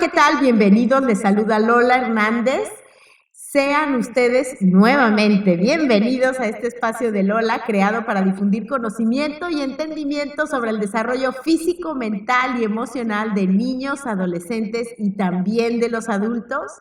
¿qué tal? Bienvenidos, les saluda Lola Hernández. Sean ustedes nuevamente bienvenidos a este espacio de Lola, creado para difundir conocimiento y entendimiento sobre el desarrollo físico, mental y emocional de niños, adolescentes y también de los adultos.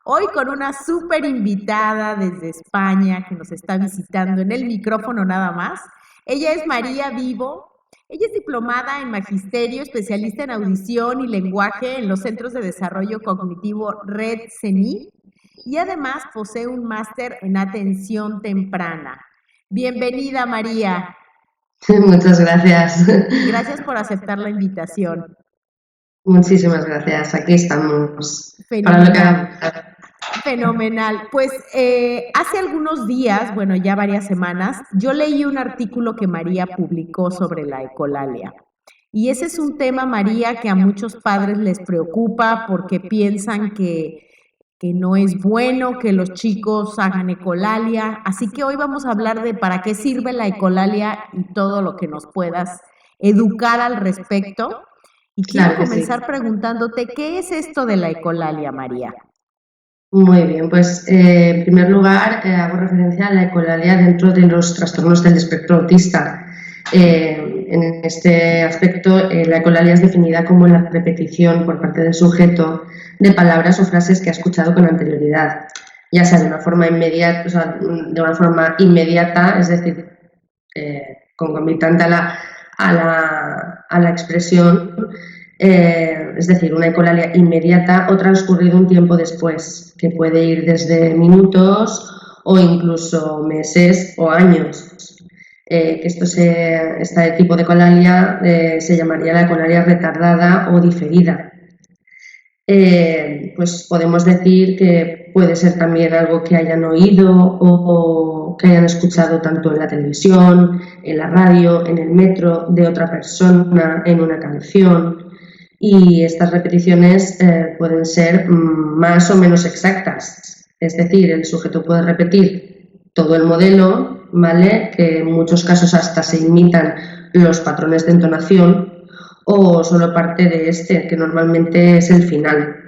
Hoy con una súper invitada desde España que nos está visitando en el micrófono nada más. Ella es María Vivo. Ella es diplomada en Magisterio, especialista en audición y lenguaje en los Centros de Desarrollo Cognitivo Red CENI y además posee un máster en atención temprana. Bienvenida, María. Muchas gracias. Gracias por aceptar la invitación. Muchísimas gracias. Aquí estamos. Fenomenal. Fenomenal. Pues hace algunos días, bueno, ya varias semanas, yo leí un artículo que María publicó sobre la ecolalia. Y ese es un tema, María, que a muchos padres les preocupa porque piensan que no es bueno que los chicos hagan ecolalia. Así que hoy vamos a hablar de para qué sirve la ecolalia y todo lo que nos puedas educar al respecto. Y quiero comenzar preguntándote, ¿qué es esto de la ecolalia, María? Muy bien, pues en primer lugar hago referencia a la ecolalia dentro de los trastornos del espectro autista. En este aspecto, la ecolalia es definida como la repetición por parte del sujeto de palabras o frases que ha escuchado con anterioridad, ya sea de una forma inmediata, o sea, de una forma inmediata, es decir, concomitante a la expresión, es decir, una ecolalia inmediata o transcurrido un tiempo después, que puede ir desde minutos o incluso meses o años. Este tipo de ecolalia se llamaría la ecolalia retardada o diferida. Pues podemos decir que puede ser también algo que hayan oído o que hayan escuchado tanto en la televisión, en la radio, en el metro, de otra persona, en una canción. Y estas repeticiones pueden ser más o menos exactas. Es decir, el sujeto puede repetir todo el modelo, ¿vale? Que en muchos casos hasta se imitan los patrones de entonación, o solo parte de este, que normalmente es el final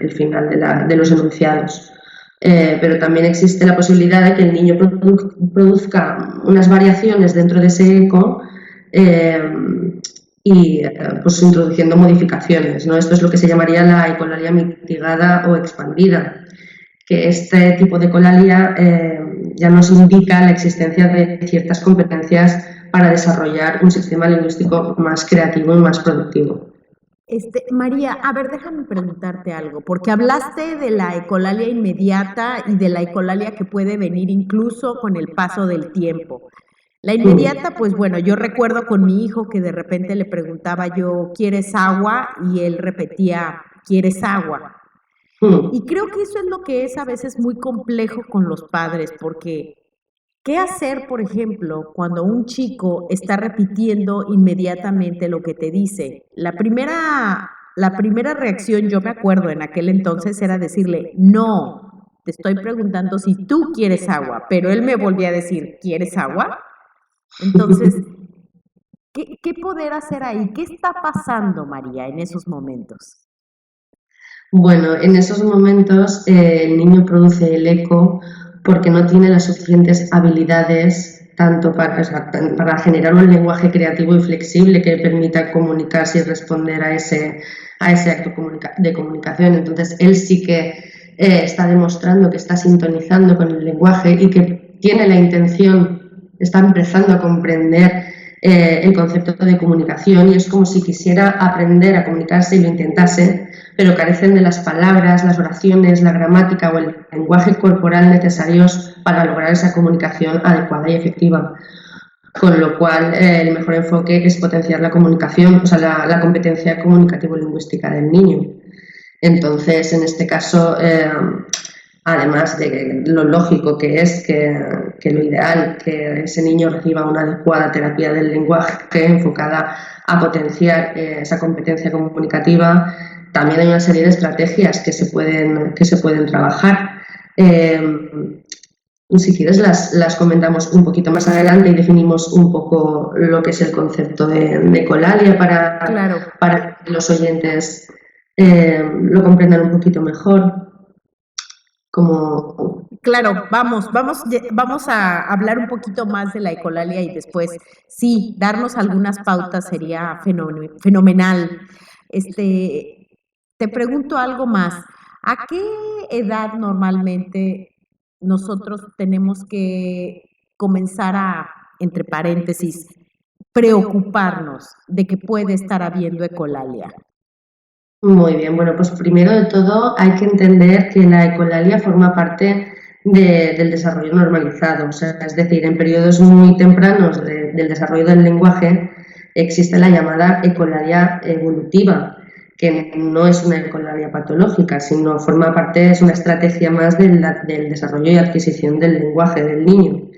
de los enunciados. Pero también existe la posibilidad de que el niño produzca unas variaciones dentro de ese eco y pues introduciendo modificaciones, ¿no? Esto es lo que se llamaría la ecolalia mitigada o expandida, que este tipo de ecolalia ya nos indica la existencia de ciertas competencias para desarrollar un sistema lingüístico más creativo y más productivo. María, a ver, déjame preguntarte algo, porque hablaste de la ecolalia inmediata y de la ecolalia que puede venir incluso con el paso del tiempo. La inmediata, pues bueno, yo recuerdo con mi hijo que de repente le preguntaba yo, ¿quieres agua? Y él repetía, ¿quieres agua? Y creo que eso es lo que es a veces muy complejo con los padres, porque ¿qué hacer, por ejemplo, cuando un chico está repitiendo inmediatamente lo que te dice? La primera reacción, yo me acuerdo en aquel entonces, era decirle, no, te estoy preguntando si tú quieres agua, pero él me volvía a decir, ¿quieres agua? Entonces, ¿qué poder hacer ahí? ¿Qué está pasando, María, en esos momentos? Bueno, en esos momentos el niño produce el eco porque no tiene las suficientes habilidades tanto para generar un lenguaje creativo y flexible que permita comunicarse y responder a ese acto de comunicación. Entonces, él sí que está demostrando que está sintonizando con el lenguaje y que tiene la intención, está empezando a comprender el concepto de comunicación, y es como si quisiera aprender a comunicarse y lo intentase, pero carecen de las palabras, las oraciones, la gramática o el lenguaje corporal necesarios para lograr esa comunicación adecuada y efectiva. Con lo cual, el mejor enfoque es potenciar la comunicación, o sea, la competencia comunicativo-lingüística del niño. Entonces, en este caso, además de lo lógico que es que lo ideal, que ese niño reciba una adecuada terapia del lenguaje enfocada a potenciar esa competencia comunicativa, también hay una serie de estrategias que se pueden trabajar. Si quieres las comentamos un poquito más adelante y definimos un poco lo que es el concepto de ecolalia para los oyentes lo comprendan un poquito mejor. Como... Claro, vamos a hablar un poquito más de la ecolalia y después, sí, darnos algunas pautas sería fenomenal. Te pregunto algo más. ¿A qué edad normalmente nosotros tenemos que comenzar a, entre paréntesis, preocuparnos de que puede estar habiendo ecolalia? Muy bien, bueno, pues primero de todo hay que entender que la ecolalia forma parte del desarrollo normalizado, o sea, es decir, en periodos muy tempranos del desarrollo del lenguaje existe la llamada ecolalia evolutiva, que no es una ecolalia patológica, sino forma parte, es una estrategia más del desarrollo y adquisición del lenguaje del niño.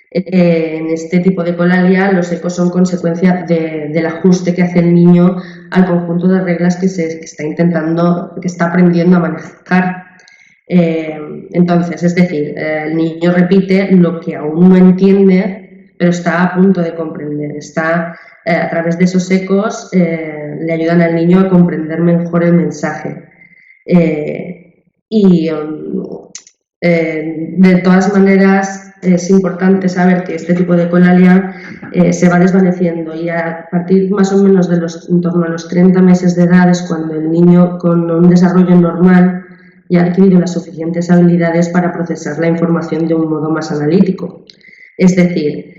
En este tipo de ecolalia los ecos son consecuencia del ajuste que hace el niño al conjunto de reglas que está aprendiendo a manejar. Entonces, es decir, el niño repite lo que aún no entiende, pero está a punto de comprender. A través de esos ecos le ayudan al niño a comprender mejor el mensaje. De todas maneras, es importante saber que este tipo de ecolalia se va desvaneciendo y a partir más o menos en torno a los 30 meses de edad es cuando el niño con un desarrollo normal ya ha adquirido las suficientes habilidades para procesar la información de un modo más analítico. Es decir,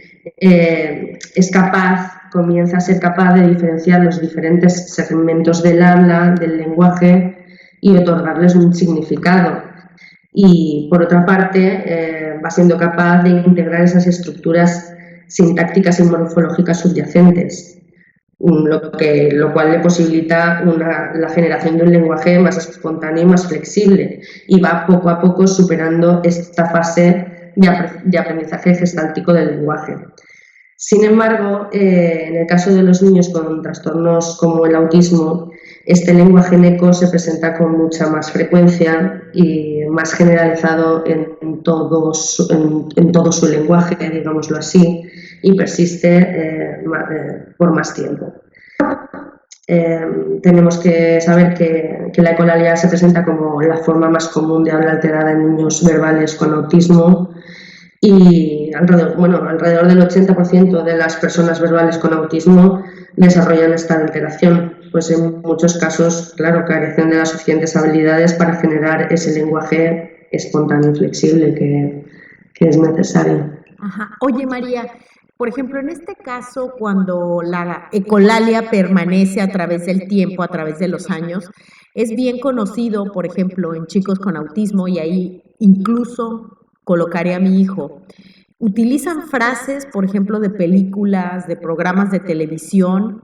comienza a ser capaz de diferenciar los diferentes segmentos del habla, del lenguaje y otorgarles un significado. Y por otra parte, va siendo capaz de integrar esas estructuras sintácticas y morfológicas subyacentes, lo cual le posibilita la generación de un lenguaje más espontáneo y más flexible, y va poco a poco superando esta fase de aprendizaje gestáltico del lenguaje. Sin embargo, en el caso de los niños con trastornos como el autismo, este lenguaje en eco se presenta con mucha más frecuencia y más generalizado en todo su lenguaje, digámoslo así, y persiste por más tiempo. Tenemos que saber que la ecolalia se presenta como la forma más común de habla alterada en niños verbales con autismo y alrededor del 80% de las personas verbales con autismo desarrollan esta alteración, pues en muchos casos, claro, carecen de las suficientes habilidades para generar ese lenguaje espontáneo y flexible que es necesario. Ajá. Oye, María, por ejemplo, en este caso, cuando la ecolalia permanece a través del tiempo, a través de los años, es bien conocido, por ejemplo, en chicos con autismo, y ahí incluso colocaré a mi hijo, utilizan frases, por ejemplo, de películas, de programas de televisión,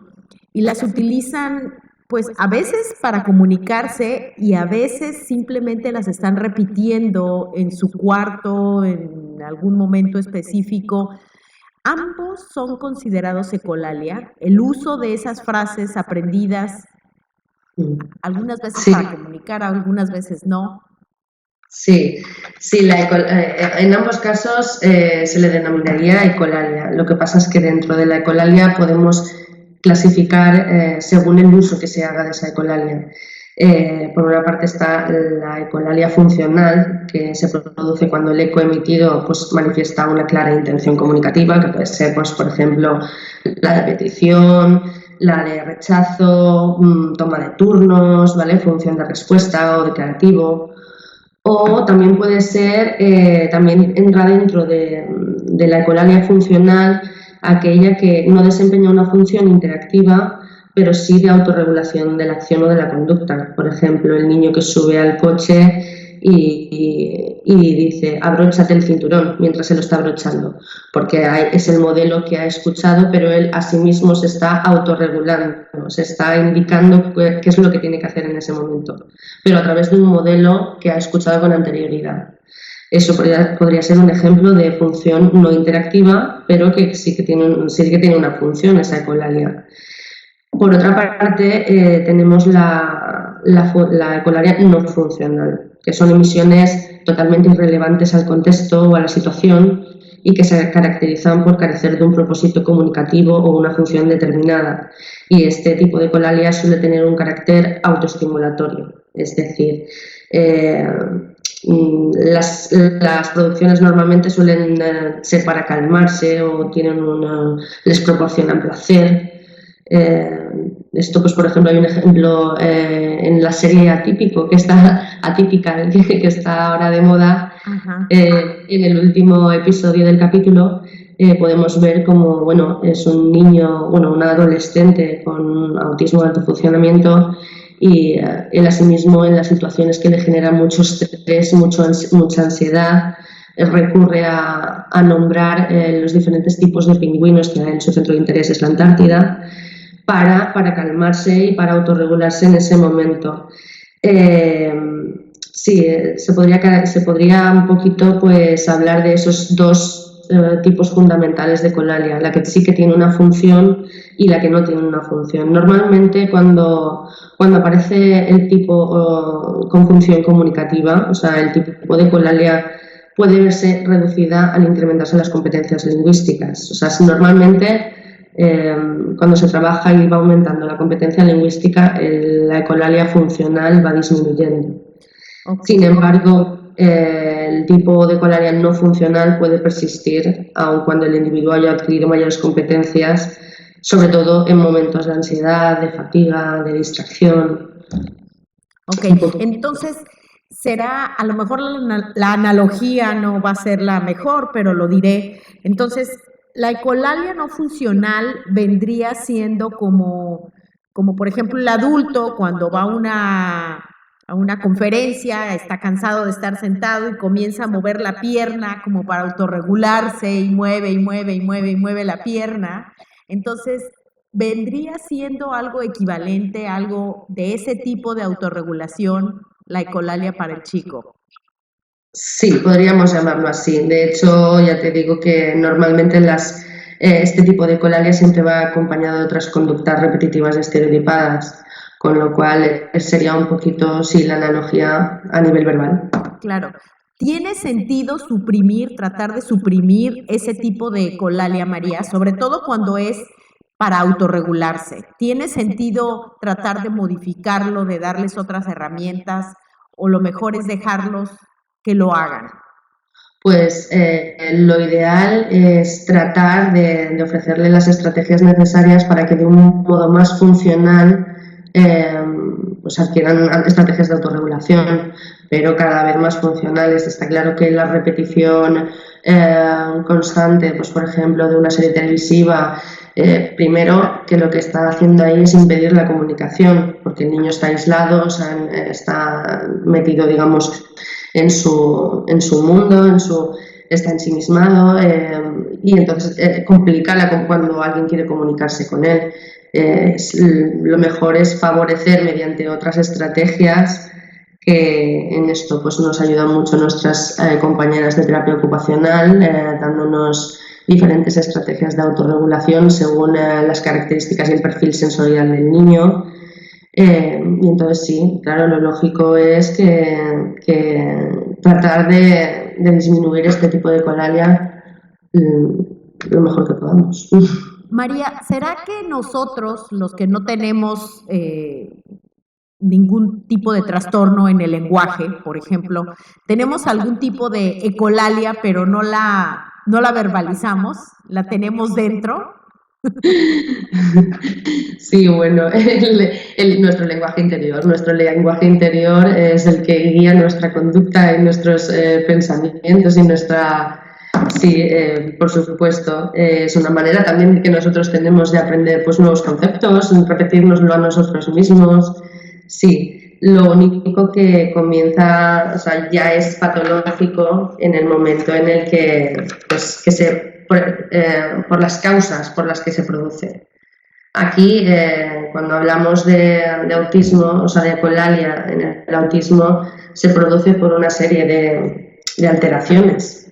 y las utilizan, pues, a veces para comunicarse y a veces simplemente las están repitiendo en su cuarto, en algún momento específico. Ambos son considerados ecolalia. El uso de esas frases aprendidas, algunas veces para comunicar, algunas veces no. Sí, en ambos casos se le denominaría ecolalia. Lo que pasa es que dentro de la ecolalia podemos clasificar según el uso que se haga de esa ecolalia. Por una parte está la ecolalia funcional, que se produce cuando el eco emitido pues, manifiesta una clara intención comunicativa, que puede ser, pues, por ejemplo, la de petición, la de rechazo, toma de turnos, ¿vale? Función de respuesta o declarativo. O también puede ser, también entra dentro de la ecolalia funcional aquella que no desempeña una función interactiva, pero sí de autorregulación de la acción o de la conducta. Por ejemplo, el niño que sube al coche y dice abróchate el cinturón mientras se lo está abrochando, porque es el modelo que ha escuchado, pero él a sí mismo se está autorregulando, se está indicando qué es lo que tiene que hacer en ese momento, pero a través de un modelo que ha escuchado con anterioridad. Eso podría ser un ejemplo de función no interactiva, pero que sí que tiene una función, esa ecolalia. Por otra parte, tenemos la ecolalia no funcional, que son emisiones totalmente irrelevantes al contexto o a la situación y que se caracterizan por carecer de un propósito comunicativo o una función determinada. Y este tipo de ecolalia suele tener un carácter autoestimulatorio, es decir, las producciones normalmente suelen ser para calmarse o les proporcionan placer. Esto, pues, por ejemplo, hay un ejemplo en la serie Atípico, que está ahora de moda. En el último episodio del capítulo podemos ver como, bueno, es un niño, bueno, un adolescente con autismo de alto funcionamiento y él asimismo en las situaciones que le generan mucho estrés, mucha ansiedad, recurre a nombrar los diferentes tipos de pingüinos que hay en su centro de interés, es la Antártida, para calmarse y para autorregularse en ese momento. Sí, se podría un poquito, pues, hablar de esos dos tipos fundamentales de ecolalia, la que sí que tiene una función y la que no tiene una función. Normalmente cuando aparece el tipo con función comunicativa, o sea, el tipo de ecolalia puede verse reducida al incrementarse las competencias lingüísticas. O sea, normalmente cuando se trabaja y va aumentando la competencia lingüística, la ecolalia funcional va disminuyendo. Sin embargo, el tipo de ecolalia no funcional puede persistir aun cuando el individuo haya adquirido mayores competencias, sobre todo en momentos de ansiedad, de fatiga, de distracción. Ok, entonces será, a lo mejor la analogía no va a ser la mejor, pero lo diré. Entonces, la ecolalia no funcional vendría siendo como por ejemplo el adulto cuando va a una conferencia, está cansado de estar sentado y comienza a mover la pierna como para autorregularse y mueve y mueve y mueve y mueve la pierna. Entonces, vendría siendo algo equivalente, algo de ese tipo de autorregulación, la ecolalia para el chico. Sí, podríamos llamarlo así. De hecho, ya te digo que normalmente este tipo de ecolalia siempre va acompañado de otras conductas repetitivas estereotipadas, con lo cual sería un poquito, sí, la analogía a nivel verbal. Claro. ¿Tiene sentido tratar de suprimir ese tipo de ecolalia, María? Sobre todo cuando es para autorregularse. ¿Tiene sentido tratar de modificarlo, de darles otras herramientas, o lo mejor es dejarlos que lo hagan? Pues lo ideal es tratar de ofrecerle las estrategias necesarias para que de un modo más funcional pues adquieran estrategias de autorregulación, pero cada vez más funcionales. Está claro que la repetición constante, pues por ejemplo, de una serie televisiva, primero que lo que está haciendo ahí es impedir la comunicación, porque el niño está aislado, está metido, digamos, en su mundo, está ensimismado y entonces complica cuando alguien quiere comunicarse con él. Lo mejor es favorecer mediante otras estrategias que en esto pues nos ayudan mucho nuestras compañeras de terapia ocupacional, dándonos diferentes estrategias de autorregulación según las características y el perfil sensorial del niño. Y entonces sí, claro, lo lógico es que tratar de disminuir este tipo de ecolalia lo mejor que podamos. María, ¿será que nosotros, los que no tenemos ningún tipo de trastorno en el lenguaje, por ejemplo, tenemos algún tipo de ecolalia, pero no la verbalizamos, la tenemos dentro? Sí, bueno, nuestro lenguaje interior es el que guía nuestra conducta y nuestros pensamientos y nuestra... Sí, por supuesto, es una manera también que nosotros tenemos de aprender pues nuevos conceptos, repetírnoslo a nosotros mismos. Sí, lo único que comienza, o sea, ya es patológico en el momento en el que por las causas por las que se produce. Aquí, cuando hablamos de autismo, o sea, de ecolalia, en el autismo se produce por una serie de alteraciones.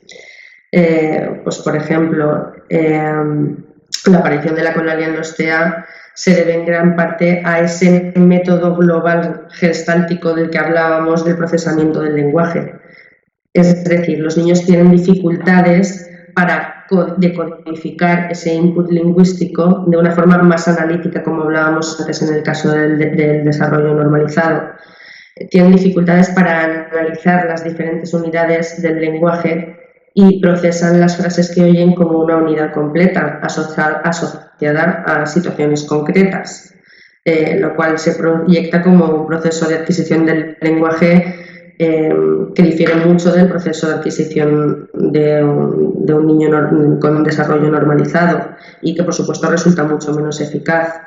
Pues, por ejemplo, la aparición de la ecolalia en los TEA se debe en gran parte a ese método global gestáltico del que hablábamos del procesamiento del lenguaje. Es decir, los niños tienen dificultades para decodificar ese input lingüístico de una forma más analítica, como hablábamos antes en el caso del desarrollo normalizado. Tienen dificultades para analizar las diferentes unidades del lenguaje y procesan las frases que oyen como una unidad completa, asociada a situaciones concretas, lo cual se proyecta como un proceso de adquisición del lenguaje que difiere mucho del proceso de adquisición de un niño con un desarrollo normalizado y que por supuesto resulta mucho menos eficaz.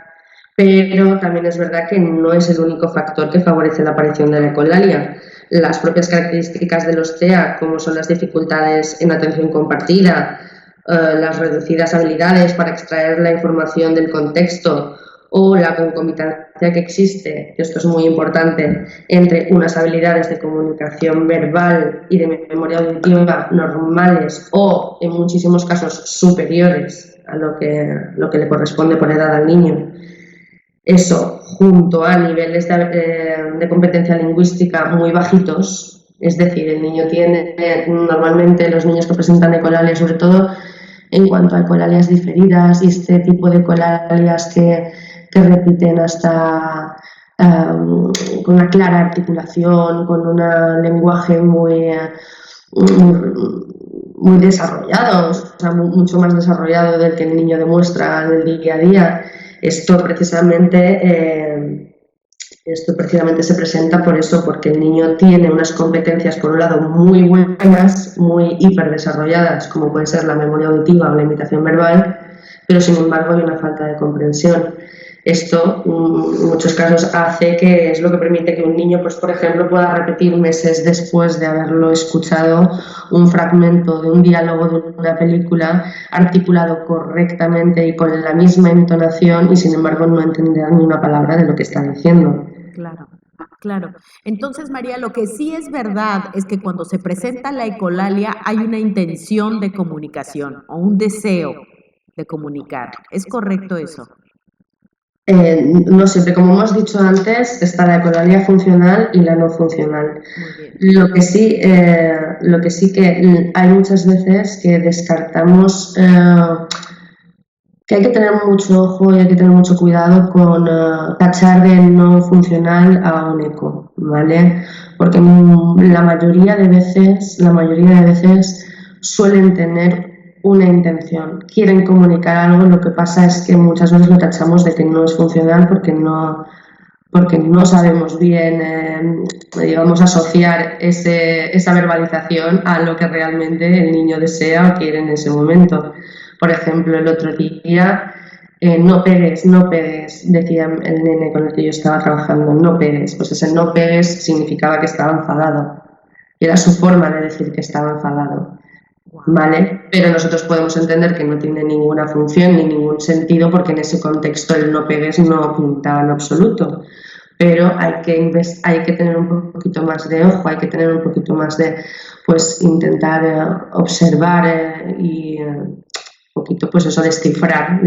Pero también es verdad que no es el único factor que favorece la aparición de la ecolalia. Las propias características de los TEA, como son las dificultades en atención compartida, las reducidas habilidades para extraer la información del contexto o la concomitancia que existe, que esto es muy importante, entre unas habilidades de comunicación verbal y de memoria auditiva normales o, en muchísimos casos, superiores a lo que le corresponde por edad al niño. Eso, junto a niveles de competencia lingüística muy bajitos, es decir, el niño tiene, normalmente los niños que presentan ecolalia, sobre todo en cuanto a ecolalias diferidas y este tipo de ecolalias que repiten hasta con una clara articulación, con un lenguaje muy desarrollado, o sea, mucho más desarrollado del que el niño demuestra en el día a día. Esto precisamente se presenta por eso, porque el niño tiene unas competencias, por un lado, muy buenas, muy hiperdesarrolladas, como puede ser la memoria auditiva o la imitación verbal, pero sin embargo hay una falta de comprensión. Esto, en muchos casos, hace que es lo que permite que un niño, pues, por ejemplo, pueda repetir meses después de haberlo escuchado un fragmento de un diálogo de una película articulado correctamente y con la misma entonación y, sin embargo, no entender ni una palabra de lo que está diciendo. Claro, claro. Entonces, María, lo que sí es verdad es que cuando se presenta la ecolalia hay una intención de comunicación o un deseo de comunicar. ¿Es correcto eso? No siempre, como hemos dicho antes, está la ecolalia funcional y la no funcional. Lo que sí que hay muchas veces que descartamos, que hay que tener mucho ojo y hay que tener mucho cuidado con tachar de no funcional a un eco, ¿vale? Porque la mayoría de veces suelen tener una intención, quieren comunicar algo, lo que pasa es que muchas veces lo tachamos de que no es funcional porque no sabemos bien, digamos, asociar esa verbalización a lo que realmente el niño desea o quiere en ese momento. Por ejemplo, el otro día, no pegues, decía el nene con el que yo estaba trabajando, no pegues. Pues ese no pegues significaba que estaba enfadado. Y era su forma de decir que estaba enfadado. ¿Vale? Pero nosotros podemos entender que no tiene ninguna función ni ningún sentido porque en ese contexto el no pegues no pintaba en absoluto. Pero hay que tener un poquito más de ojo, hay que tener un poquito más de, pues, intentar observar y un poquito, pues eso, descifrar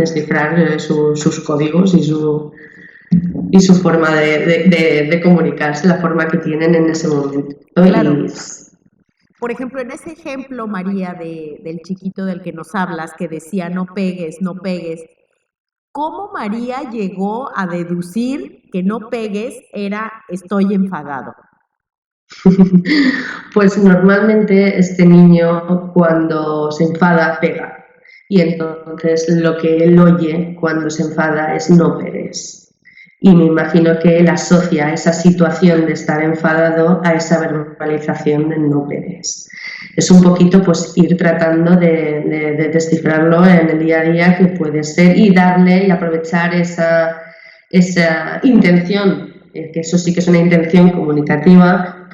sus códigos y su forma de comunicarse, la forma que tienen en ese momento. Claro. Por ejemplo, en ese ejemplo, María, del chiquito del que nos hablas, que decía no pegues, no pegues, ¿cómo María llegó a deducir que no pegues era estoy enfadado? Pues normalmente este niño cuando se enfada pega y entonces lo que él oye cuando se enfada es no pegues. Y me imagino que él asocia esa situación de estar enfadado a esa verbalización de no pegues. Es un poquito, pues, ir tratando de descifrarlo en el día a día que puede ser y darle y aprovechar esa intención, que eso sí que es una intención comunicativa,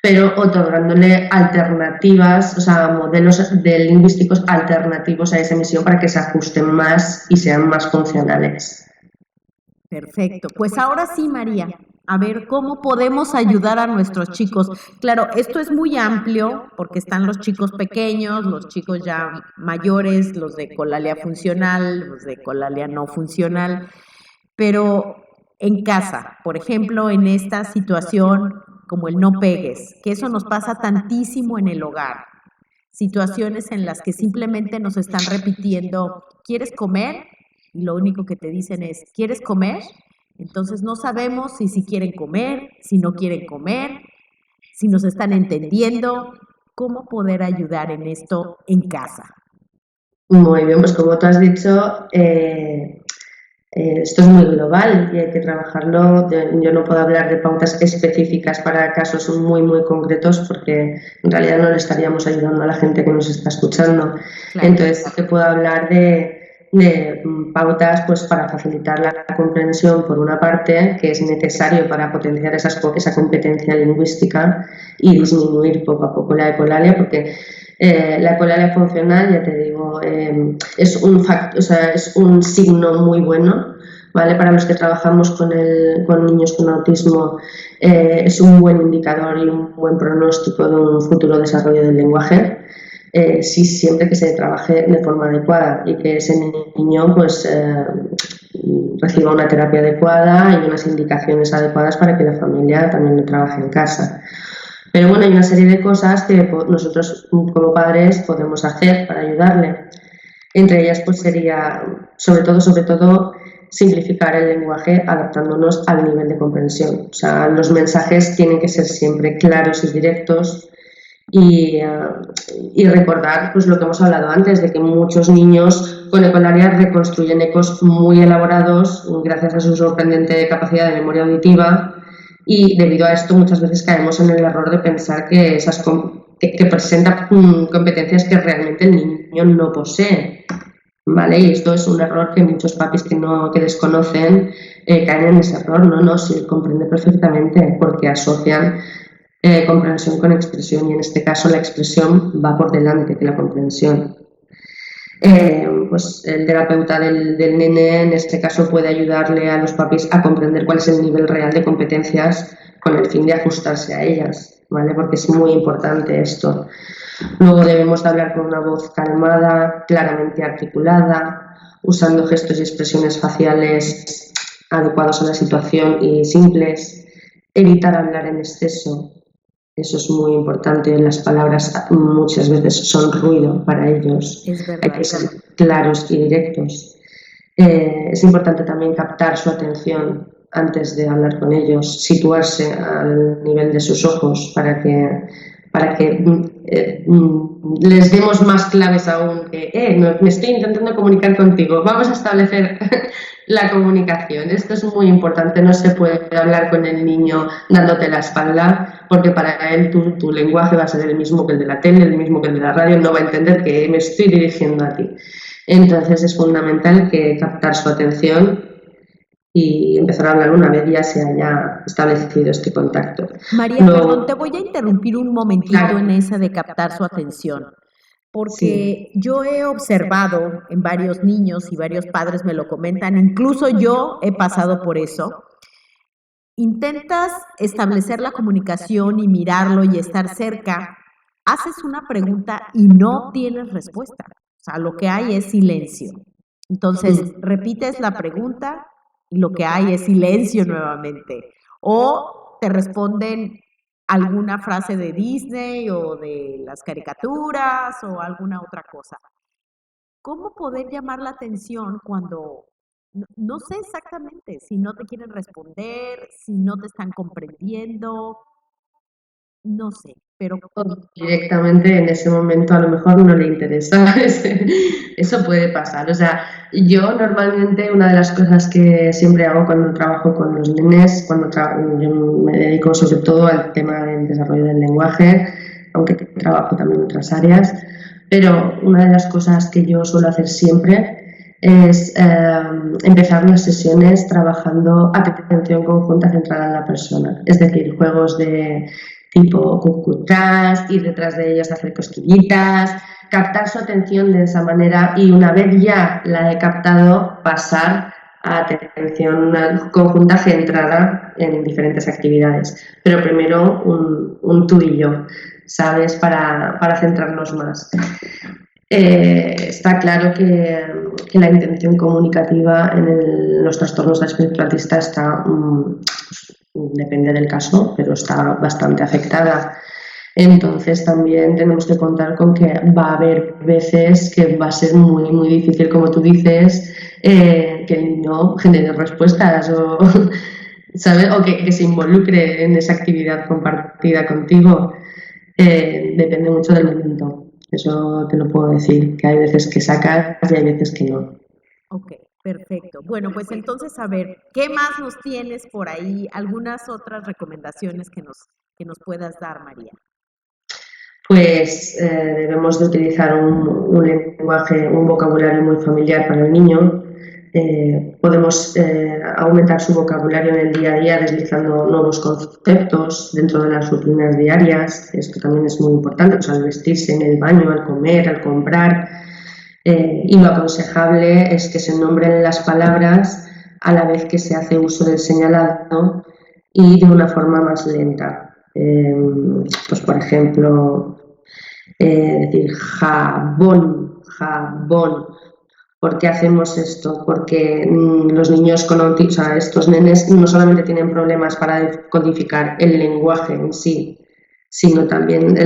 pero otorgándole alternativas, o sea, modelos lingüísticos alternativos a esa emisión para que se ajusten más y sean más funcionales. Perfecto. Pues ahora sí, María, a ver cómo podemos ayudar a nuestros chicos. Claro, esto es muy amplio porque están los chicos pequeños, los chicos ya mayores, los de ecolalia funcional, los de ecolalia no funcional, pero en casa, por ejemplo, en esta situación como el no pegues, que eso nos pasa tantísimo en el hogar. situaciones en las que simplemente nos están repitiendo, ¿quieres comer? Y lo único que te dicen es, ¿quieres comer? Entonces no sabemos si quieren comer, si no quieren comer, si nos están entendiendo, cómo poder ayudar en esto en casa. Muy bien, pues como tú has dicho, esto es muy global y hay que trabajarlo. Yo no puedo hablar de pautas específicas para casos muy, muy concretos porque en realidad no le estaríamos ayudando a la gente que nos está escuchando. Claro. Entonces sí que puedo hablar de pautas pues para facilitar la comprensión por una parte, que es necesario para potenciar esa competencia lingüística y disminuir poco a poco la ecolalia, porque la ecolalia funcional, ya te digo, es un signo muy bueno, ¿vale? Para los que trabajamos con niños con autismo, es un buen indicador y un buen pronóstico de un futuro desarrollo del lenguaje. Sí, siempre que se trabaje de forma adecuada y que ese niño pues reciba una terapia adecuada y unas indicaciones adecuadas para que la familia también lo trabaje en casa. Pero bueno, hay una serie de cosas que nosotros como padres podemos hacer para ayudarle. Entre ellas pues sería, sobre todo, simplificar el lenguaje adaptándonos al nivel de comprensión. O sea, los mensajes tienen que ser siempre claros y directos y recordar pues lo que hemos hablado antes, de que muchos niños con ecolalia reconstruyen ecos muy elaborados gracias a su sorprendente capacidad de memoria auditiva. Y debido a esto muchas veces caemos en el error de pensar que que presenta competencias que realmente el niño no posee, ¿vale? Y esto es un error que muchos papis que desconocen caen en ese error. No, sí, comprende perfectamente porque asocian comprensión con expresión y en este caso la expresión va por delante de la comprensión. Pues el terapeuta del nene en este caso puede ayudarle a los papis a comprender cuál es el nivel real de competencias con el fin de ajustarse a ellas, ¿vale? Porque es muy importante esto. Luego debemos de hablar con una voz calmada, claramente articulada, usando gestos y expresiones faciales adecuados a la situación y simples, evitar hablar en exceso. Eso es muy importante. Las palabras muchas veces son ruido para ellos. Hay que ser claros y directos. Es importante también captar su atención antes de hablar con ellos, situarse al nivel de sus ojos para que les demos más claves aún que me estoy intentando comunicar contigo, vamos a establecer la comunicación. Esto es muy importante, no se puede hablar con el niño dándote la espalda porque para él tu lenguaje va a ser el mismo que el de la tele, el mismo que el de la radio, no va a entender que me estoy dirigiendo a ti. Entonces es fundamental que captar su atención y empezar a hablar una vez ya se haya establecido este contacto. María, perdón, te voy a interrumpir un momentito en esa de captar su atención, porque yo he observado en varios niños y varios padres me lo comentan, incluso yo he pasado por eso. Intentas establecer la comunicación y mirarlo y estar cerca, haces una pregunta y no tienes respuesta, o sea, lo que hay es silencio. Entonces, repites la pregunta y lo que hay es silencio nuevamente. O te responden alguna frase de Disney o de las caricaturas o alguna otra cosa. ¿Cómo poder llamar la atención cuando no sé exactamente si no te quieren responder, si no te están comprendiendo? No sé, pero directamente en ese momento a lo mejor no le interesa. Eso puede pasar. O sea, yo normalmente una de las cosas que siempre hago cuando trabajo con los nenes, yo me dedico sobre todo al tema del desarrollo del lenguaje, aunque trabajo también en otras áreas, pero una de las cosas que yo suelo hacer siempre es empezar las sesiones trabajando atención conjunta centrada en la persona, es decir, juegos de tipo cucutrás, ir detrás de ellos, hacer cosquillitas, captar su atención de esa manera y una vez ya la he captado, pasar a atención conjunta centrada en diferentes actividades. Pero primero un tú y yo, ¿sabes? Para centrarnos más. Está claro que la intención comunicativa en los trastornos del espectro autista está... depende del caso, pero está bastante afectada. Entonces también tenemos que contar con que va a haber veces que va a ser muy, muy difícil, como tú dices, que el niño genere respuestas o, ¿sabes? O que se involucre en esa actividad compartida contigo. Depende mucho del momento. Eso te lo puedo decir, que hay veces que sacas y hay veces que no. Ok, perfecto. Bueno, pues entonces, a ver, ¿qué más nos tienes por ahí? ¿Algunas otras recomendaciones que nos puedas dar, María? Pues debemos de utilizar un lenguaje, un vocabulario muy familiar para el niño. Podemos aumentar su vocabulario en el día a día deslizando nuevos conceptos dentro de las rutinas diarias. Esto también es muy importante, pues al vestirse, en el baño, al comer, al comprar. Y lo aconsejable es que se nombren las palabras a la vez que se hace uso del señalado y de una forma más lenta. Pues por ejemplo, decir jabón, jabón. ¿Por qué hacemos esto? Porque los niños con autismo, o sea, estos nenes no solamente tienen problemas para codificar el lenguaje en sí, sino también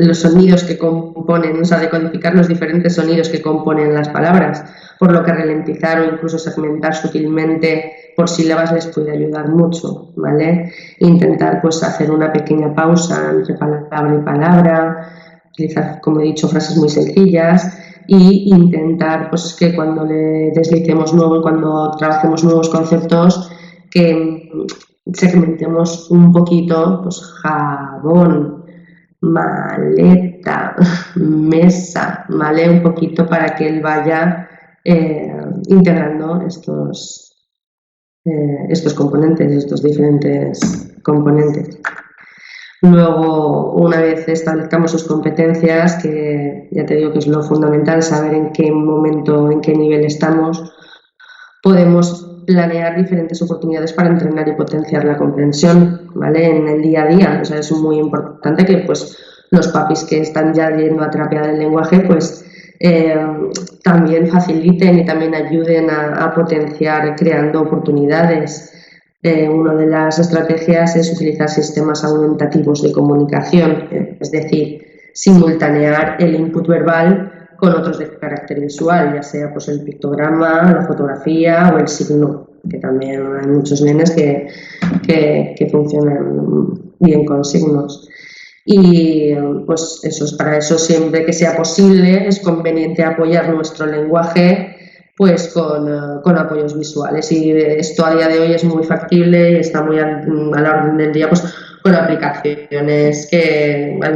los sonidos que componen, o sea, decodificar los diferentes sonidos que componen las palabras, por lo que ralentizar o incluso segmentar sutilmente por sílabas les puede ayudar mucho, ¿vale? Intentar pues hacer una pequeña pausa entre palabra y palabra, utilizar, como he dicho, frases muy sencillas y intentar pues que cuando le deslicemos nuevo, cuando trabajemos nuevos conceptos, que segmentemos un poquito, pues jabón, maleta, mesa, ¿vale? Un poquito para que él vaya integrando estos componentes, estos diferentes componentes. Luego, una vez establezcamos sus competencias, que ya te digo que es lo fundamental, saber en qué momento, en qué nivel estamos, podemos planear diferentes oportunidades para entrenar y potenciar la comprensión, ¿vale? En el día a día. O sea, es muy importante que pues, los papis que están ya yendo a terapia del lenguaje, pues también faciliten y también ayuden a potenciar creando oportunidades. Una de las estrategias es utilizar sistemas aumentativos de comunicación, es decir, simultanear el input verbal con otros de carácter visual, ya sea pues, el pictograma, la fotografía o el signo, que también hay muchos nenes que funcionan bien con signos. Y pues para eso siempre que sea posible es conveniente apoyar nuestro lenguaje pues con apoyos visuales, y esto a día de hoy es muy factible y está muy a la orden del día pues con aplicaciones, que hay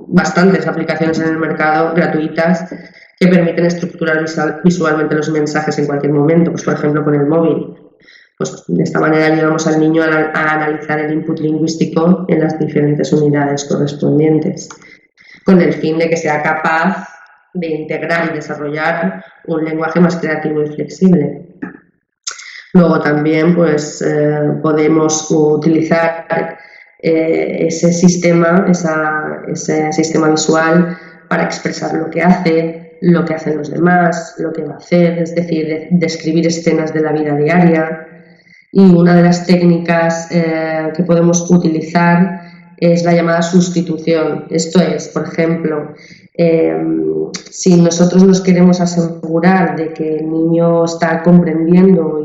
bastantes aplicaciones en el mercado gratuitas que permiten estructurar visualmente los mensajes en cualquier momento, pues por ejemplo con el móvil. Pues de esta manera ayudamos al niño a analizar el input lingüístico en las diferentes unidades correspondientes, con el fin de que sea capaz de integrar y desarrollar un lenguaje más creativo y flexible. Luego también pues, podemos utilizar ese sistema visual para expresar lo que hacen los demás, lo que va a hacer, es decir, describir escenas de la vida diaria. Y una de las técnicas que podemos utilizar es la llamada sustitución. Esto es, por ejemplo, si nosotros nos queremos asegurar de que el niño está comprendiendo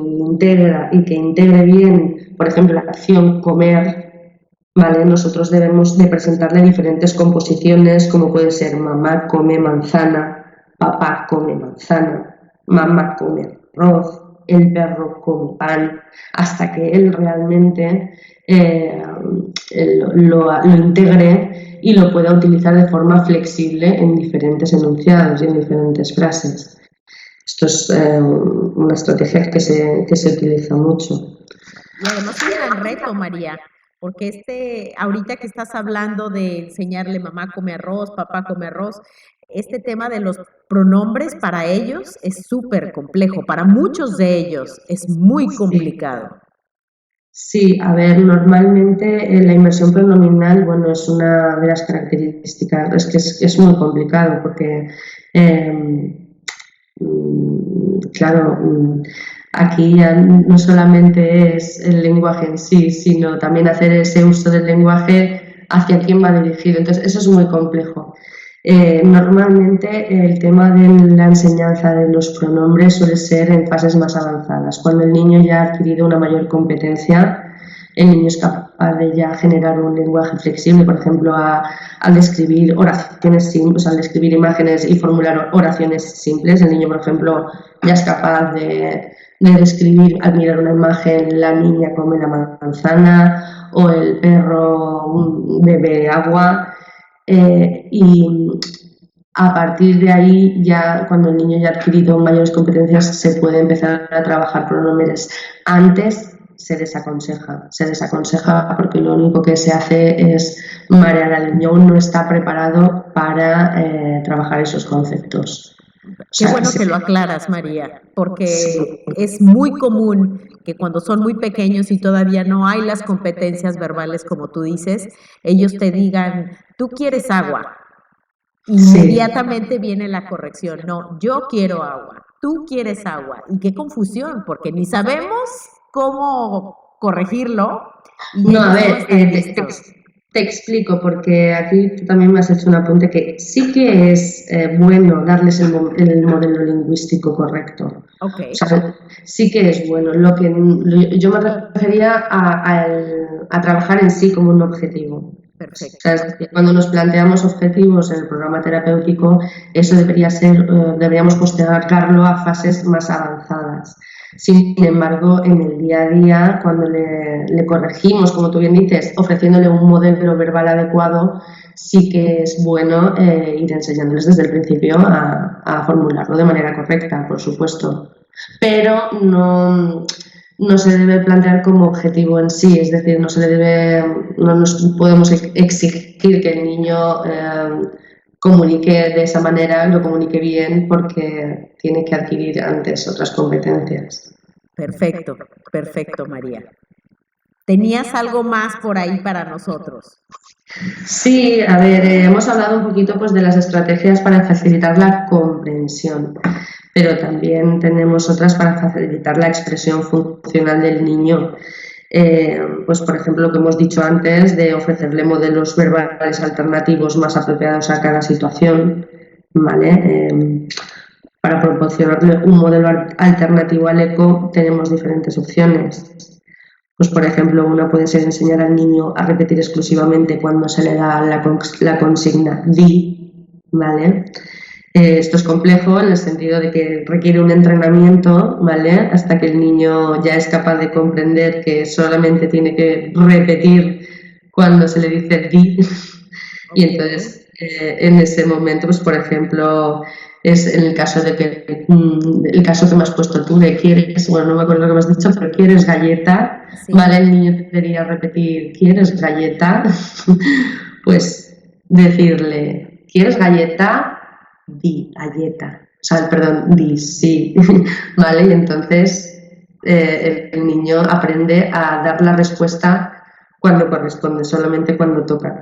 y que integre bien, por ejemplo, la acción comer, ¿vale? Nosotros debemos de presentarle diferentes composiciones, como puede ser mamá come manzana, papá come manzana, mamá come arroz, el perro come pan, hasta que él realmente lo integre y lo pueda utilizar de forma flexible en diferentes enunciados y en diferentes frases. Esto es una estrategia que se utiliza mucho. Y además es un gran reto, María, porque ahorita que estás hablando de enseñarle mamá come arroz, papá come arroz, este tema de los pronombres para ellos es súper complejo, para muchos de ellos es muy complicado. Sí, a ver, normalmente la inversión pronominal, bueno, es una de las características, es que es muy complicado porque, claro, aquí ya no solamente es el lenguaje en sí, sino también hacer ese uso del lenguaje hacia quién va dirigido. Entonces, eso es muy complejo. Normalmente el tema de la enseñanza de los pronombres suele ser en fases más avanzadas, cuando el niño ya ha adquirido una mayor competencia. El niño es capaz de ya generar un lenguaje flexible, por ejemplo, al describir oraciones simples, al describir imágenes y formular oraciones simples. El niño, por ejemplo, ya es capaz de describir, al mirar una imagen, la niña come la manzana o el perro bebe agua. Y a partir de ahí, ya cuando el niño ya ha adquirido mayores competencias, se puede empezar a trabajar pronombres. Antes se desaconseja porque lo único que se hace es marear al niño, aún no está preparado para trabajar esos conceptos. Qué bueno que lo aclaras, María, porque es muy común que cuando son muy pequeños y todavía no hay las competencias verbales, como tú dices, ellos te digan, tú quieres agua. Inmediatamente viene la corrección, no, yo quiero agua, tú quieres agua. Y qué confusión, porque ni sabemos cómo corregirlo. No, a ver, te explico, porque aquí tú también me has hecho un apunte que sí que es bueno darles el modelo lingüístico correcto. Okay. O sea, sí que es bueno. Yo me refería a trabajar en sí como un objetivo. Perfecto. O sea, cuando nos planteamos objetivos en el programa terapéutico, eso deberíamos postergarlo a fases más avanzadas. Sin embargo, en el día a día, cuando le corregimos, como tú bien dices, ofreciéndole un modelo verbal adecuado, sí que es bueno ir enseñándoles desde el principio a formularlo de manera correcta, por supuesto. Pero no se debe plantear como objetivo en sí, es decir, no nos podemos exigir que el niño comunique de esa manera, lo comunique bien, porque tiene que adquirir antes otras competencias. Perfecto, perfecto, María. ¿Tenías algo más por ahí para nosotros? Sí, a ver, hemos hablado un poquito pues de las estrategias para facilitar la comprensión, pero también tenemos otras para facilitar la expresión funcional del niño. Pues por ejemplo lo que hemos dicho antes de ofrecerle modelos verbales alternativos más apropiados a cada situación, ¿vale? Para proporcionarle un modelo alternativo al eco tenemos diferentes opciones. Pues por ejemplo, una puede ser enseñar al niño a repetir exclusivamente cuando se le da la consigna di, ¿vale? Esto es complejo en el sentido de que requiere un entrenamiento, ¿vale? Hasta que el niño ya es capaz de comprender que solamente tiene que repetir cuando se le dice di. Y entonces, en ese momento, pues por ejemplo, es en el caso el caso que me has puesto tú de quieres, bueno, no me acuerdo lo que me has dicho, pero quieres galleta, sí. ¿Vale? El niño debería repetir, ¿quieres galleta? Pues decirle, ¿quieres galleta? Di, galleta. O sea, perdón, di, sí. ¿Vale? Y entonces el niño aprende a dar la respuesta cuando corresponde, solamente cuando toca.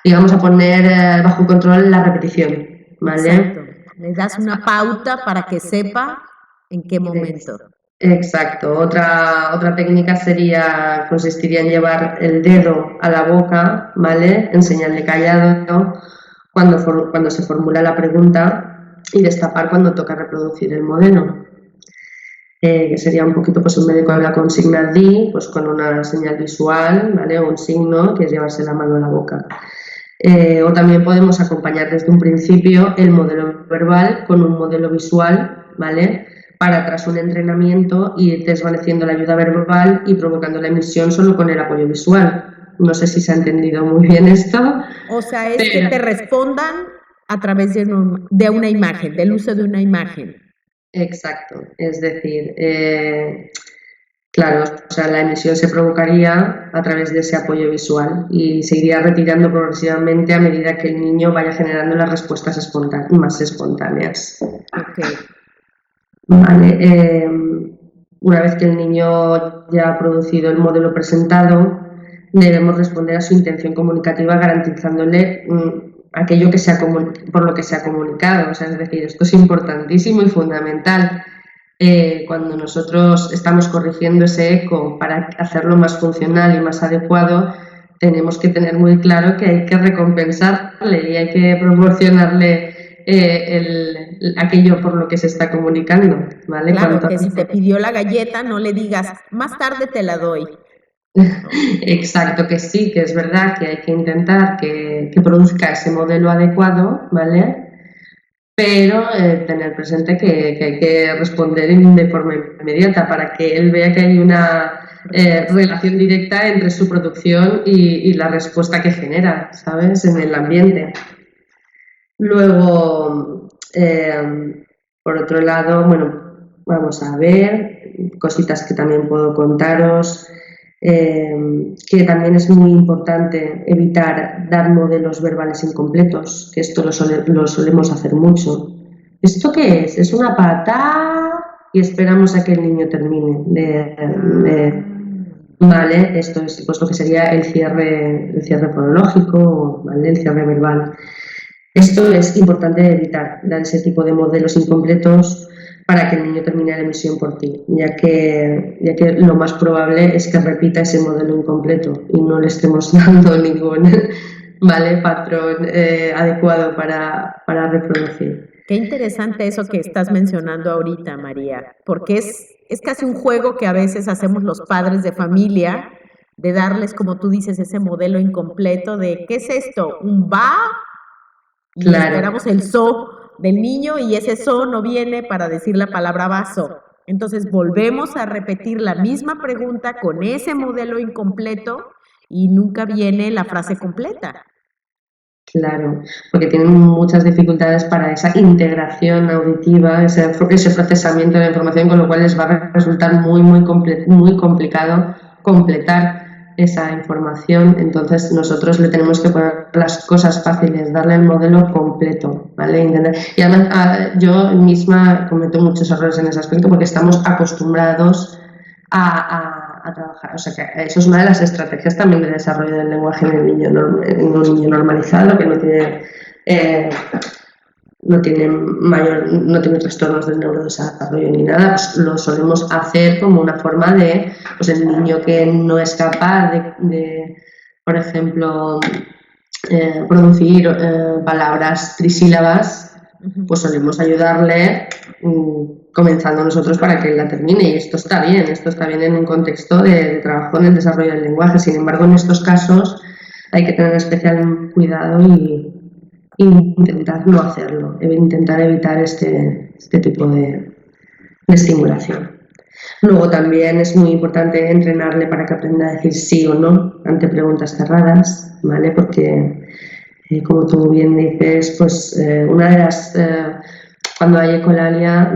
Digamos, a poner bajo control la repetición, ¿vale? Exacto. Le das una pauta para que sepa en qué momento. Exacto. Otra técnica consistiría en llevar el dedo a la boca, ¿vale? Enseñarle callado cuando se formula la pregunta y destapar cuando toca reproducir el modelo. Que sería un poquito pues en vez de con la consigna di, pues con una señal visual, ¿vale? O un signo que es llevarse la mano a la boca. O también podemos acompañar desde un principio el modelo verbal con un modelo visual, ¿vale? Para tras un entrenamiento ir desvaneciendo la ayuda verbal y provocando la emisión solo con el apoyo visual. No sé si se ha entendido muy bien esto. O sea, es que te respondan a través de una imagen, del uso de una imagen. Exacto, es decir, claro, o sea, la emisión se provocaría a través de ese apoyo visual y se iría retirando progresivamente a medida que el niño vaya generando las respuestas más espontáneas. Okay. Vale, una vez que el niño ya ha producido el modelo presentado, debemos responder a su intención comunicativa garantizándole aquello por lo que se ha comunicado. O sea, es decir, esto es importantísimo y fundamental. Cuando nosotros estamos corrigiendo ese eco para hacerlo más funcional y más adecuado, tenemos que tener muy claro que hay que recompensarle y hay que proporcionarle aquello por lo que se está comunicando, ¿vale? Claro, que si te pidió la galleta, no le digas, más tarde te la doy. Exacto, que sí, que es verdad que hay que intentar que produzca ese modelo adecuado, ¿vale? Pero tener presente que hay que responder de forma inmediata para que él vea que hay una relación directa entre su producción y la respuesta que genera, ¿sabes? En el ambiente. Luego, por otro lado, bueno, vamos a ver cositas que también puedo contaros, que también es muy importante evitar dar modelos verbales incompletos, que esto lo solemos hacer mucho. ¿Esto qué es? Es una pata y esperamos a que el niño termine. Vale, esto es pues lo que sería el cierre fonológico, ¿vale? El cierre verbal. Esto es importante evitar, dar ese tipo de modelos incompletos para que el niño termine la emisión por ti, ya que lo más probable es que repita ese modelo incompleto y no le estemos dando ningún patrón adecuado para reproducir. Qué interesante eso que estás mencionando ahorita, María, porque es casi un juego que a veces hacemos los padres de familia, de darles, como tú dices, ese modelo incompleto de, ¿qué es esto? ¿Un va? Y Claro. esperamos el so del niño y ese so no viene para decir la palabra vaso. Entonces volvemos a repetir la misma pregunta con ese modelo incompleto y nunca viene la frase completa. Claro, porque tienen muchas dificultades para esa integración auditiva, ese procesamiento de la información, con lo cual les va a resultar muy complicado completar esa información. Entonces nosotros le tenemos que poner las cosas fáciles, darle el modelo completo, ¿vale? Y además yo misma cometo muchos errores en ese aspecto porque estamos acostumbrados a trabajar, o sea que eso es una de las estrategias también de desarrollo del lenguaje en un niño normalizado que no tiene trastornos del neurodesarrollo ni nada, pues lo solemos hacer como una forma de, pues el niño que no es capaz de por ejemplo, producir palabras trisílabas, pues solemos ayudarle comenzando nosotros para que él la termine, y esto está bien en un contexto de trabajo en el desarrollo del lenguaje. Sin embargo, en estos casos hay que tener especial cuidado y intentar no hacerlo, intentar evitar este tipo de estimulación. Luego también es muy importante entrenarle para que aprenda a decir sí o no ante preguntas cerradas, ¿vale? Porque como tú bien dices, pues una de las cuando hay ecolalia,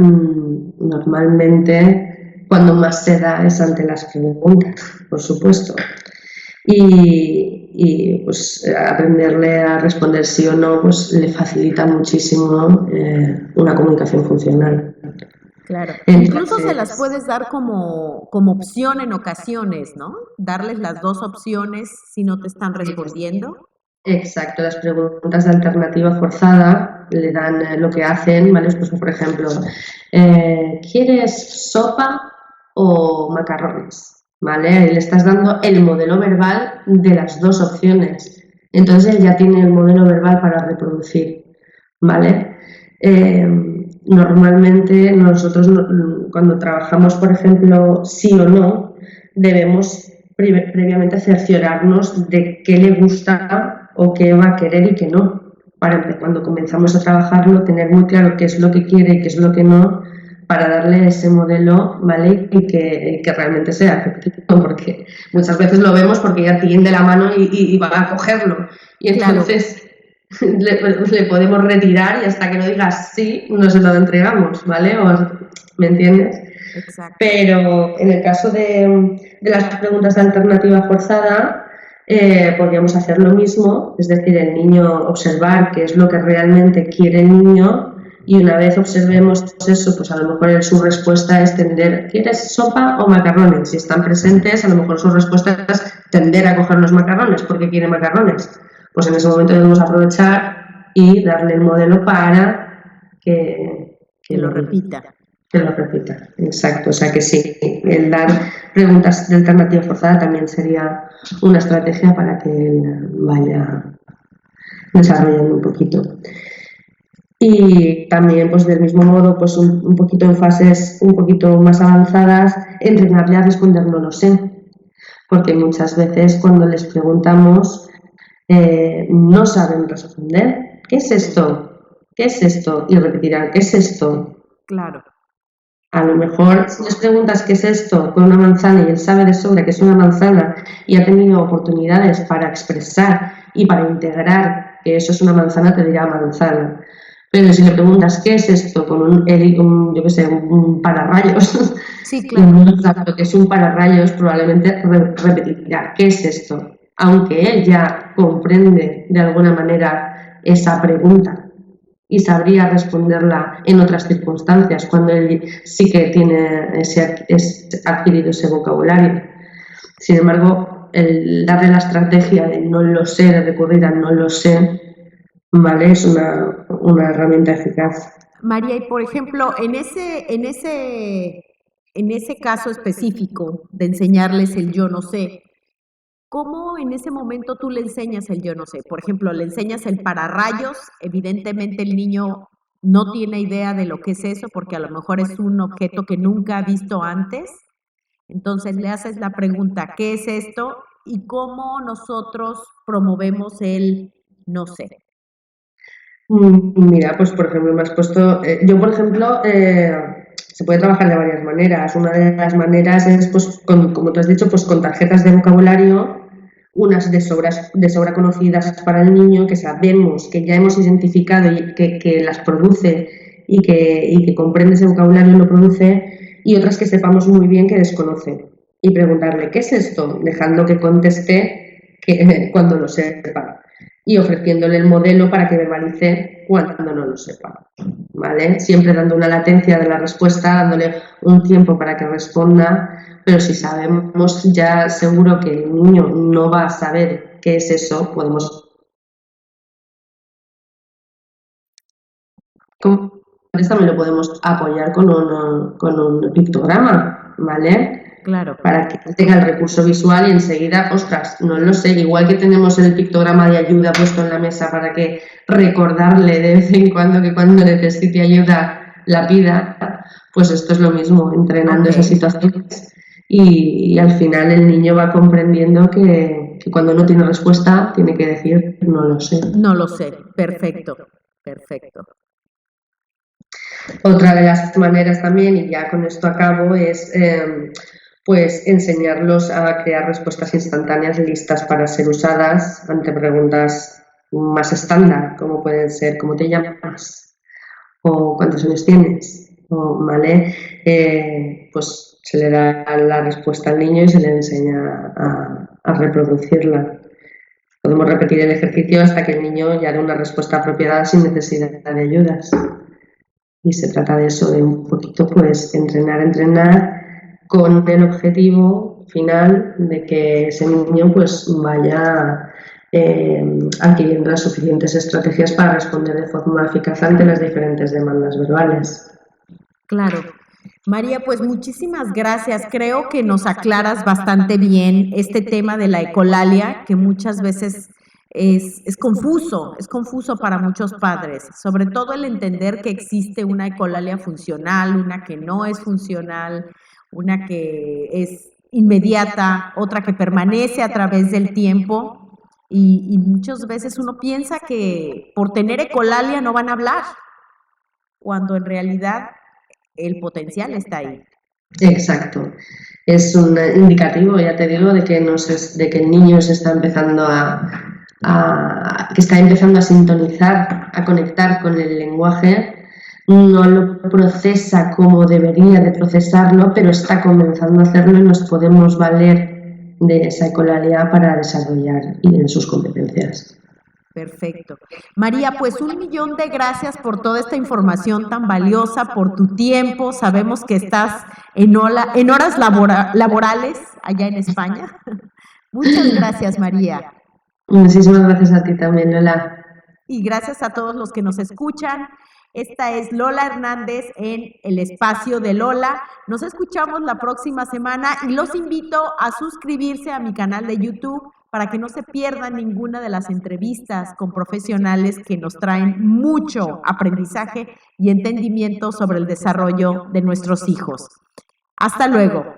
normalmente cuando más se da es ante las preguntas, por supuesto. Y pues aprenderle a responder sí o no, pues le facilita muchísimo una comunicación funcional. Claro. Incluso se las puedes dar como opción en ocasiones, ¿no? Darles las dos opciones si no te están respondiendo. Exacto, las preguntas de alternativa forzada le dan lo que hacen, ¿vale? Pues por ejemplo, ¿quieres sopa o macarrones? ¿Vale? Ahí le estás dando el modelo verbal de las dos opciones. Entonces él ya tiene el modelo verbal para reproducir, ¿vale? Normalmente nosotros cuando trabajamos, por ejemplo, sí o no, debemos previamente cerciorarnos de qué le gusta o qué va a querer y qué no, para cuando comenzamos a trabajarlo tener muy claro qué es lo que quiere y qué es lo que no, para darle ese modelo, ¿vale? Y que realmente sea efectivo, porque muchas veces lo vemos porque ya tiende la mano y va a cogerlo, y entonces le podemos retirar y hasta que no digas sí, no se lo entregamos, ¿vale? ¿Me entiendes? Exacto. Pero en el caso de las preguntas de alternativa forzada, podríamos hacer lo mismo, es decir, el niño observar qué es lo que realmente quiere el niño, y una vez observemos eso, pues a lo mejor su respuesta es tender, ¿quieres sopa o macarrones? Si están presentes, a lo mejor su respuesta es tender a coger los macarrones porque quiere macarrones. Pues en ese momento debemos aprovechar y darle el modelo para que lo repita. que lo repita. Exacto, o sea que sí, el dar preguntas de alternativa forzada también sería una estrategia para que él vaya desarrollando un poquito. Y también, pues del mismo modo, pues un poquito en fases un poquito más avanzadas, entrenarle a responder no lo sé, porque muchas veces cuando les preguntamos no saben responder. ¿Qué es esto? ¿Qué es esto? Y repetirán, ¿qué es esto? Claro. A lo mejor si les preguntas qué es esto con una manzana y él sabe de sobra que es una manzana y ha tenido oportunidades para expresar y para integrar que eso es una manzana, te dirá manzana. Pero si le preguntas qué es esto con yo qué sé, un pararrayos, Sí, y claro. no sabe lo que es un pararrayos, probablemente repetirá qué es esto, aunque él ya comprende de alguna manera esa pregunta y sabría responderla en otras circunstancias, cuando él sí que tiene adquirido ese vocabulario. Sin embargo, el darle la estrategia de no lo sé, de recurrir a no lo sé, ¿vale? Es una herramienta eficaz. María, y por ejemplo, en ese caso específico de enseñarles el yo no sé, ¿cómo en ese momento tú le enseñas el yo no sé? Por ejemplo, le enseñas el pararrayos, evidentemente el niño no tiene idea de lo que es eso porque a lo mejor es un objeto que nunca ha visto antes. Entonces le haces la pregunta, ¿qué es esto? Y cómo nosotros promovemos el no sé. Mira, pues por ejemplo me has puesto, yo por ejemplo, se puede trabajar de varias maneras. Una de las maneras es, pues, como tú has dicho, pues con tarjetas de vocabulario, unas de sobra conocidas para el niño, que sabemos, que ya hemos identificado y que las produce y que comprende ese vocabulario y lo produce, y otras que sepamos muy bien que desconoce. Y preguntarle, ¿qué es esto? Dejando que conteste cuando lo sepa y ofreciéndole el modelo para que verbalice cuando no lo sepa, ¿vale? Siempre dando una latencia de la respuesta, dándole un tiempo para que responda, pero si sabemos ya seguro que el niño no va a saber qué es eso, podemos... También lo podemos apoyar con un pictograma, ¿vale? Claro. Para que tenga el recurso visual y enseguida, ostras, no lo sé, igual que tenemos el pictograma de ayuda puesto en la mesa para que recordarle de vez en cuando que cuando necesite ayuda la pida, pues esto es lo mismo, entrenando esas situaciones y al final el niño va comprendiendo que cuando no tiene respuesta tiene que decir no lo sé. No lo sé, perfecto, perfecto. Otra de las maneras también, y ya con esto acabo, es pues enseñarlos a crear respuestas instantáneas listas para ser usadas ante preguntas más estándar, como pueden ser ¿cómo te llamas? O ¿cuántos años tienes? O, ¿vale? Pues se le da la respuesta al niño y se le enseña a reproducirla. Podemos repetir el ejercicio hasta que el niño ya dé una respuesta apropiada sin necesidad de ayudas. Y se trata de eso, de un poquito pues entrenar con el objetivo final de que ese niño pues vaya adquiriendo las suficientes estrategias para responder de forma eficaz ante las diferentes demandas verbales. Claro. María, pues muchísimas gracias. Creo que nos aclaras bastante bien este tema de la ecolalia, que muchas veces es confuso para muchos padres, sobre todo el entender que existe una ecolalia funcional, una que no es funcional, una que es inmediata, otra que permanece a través del tiempo y muchas veces uno piensa que por tener ecolalia no van a hablar, cuando en realidad el potencial está ahí. Exacto. Es un indicativo, ya te digo, de que el niño se está empezando que está empezando a sintonizar, a conectar con el lenguaje, no lo procesa como debería de procesarlo, pero está comenzando a hacerlo y nos podemos valer de esa ecolalia para desarrollar y de sus competencias. Perfecto. María, pues 1.000.000 de gracias por toda esta información tan valiosa, por tu tiempo. Sabemos que estás en horas laborales allá en España. Muchas gracias, María. Muchísimas gracias a ti también, Lola. Y gracias a todos los que nos escuchan. Esta es Lola Hernández en el espacio de Lola. Nos escuchamos la próxima semana y los invito a suscribirse a mi canal de YouTube para que no se pierdan ninguna de las entrevistas con profesionales que nos traen mucho aprendizaje y entendimiento sobre el desarrollo de nuestros hijos. Hasta luego.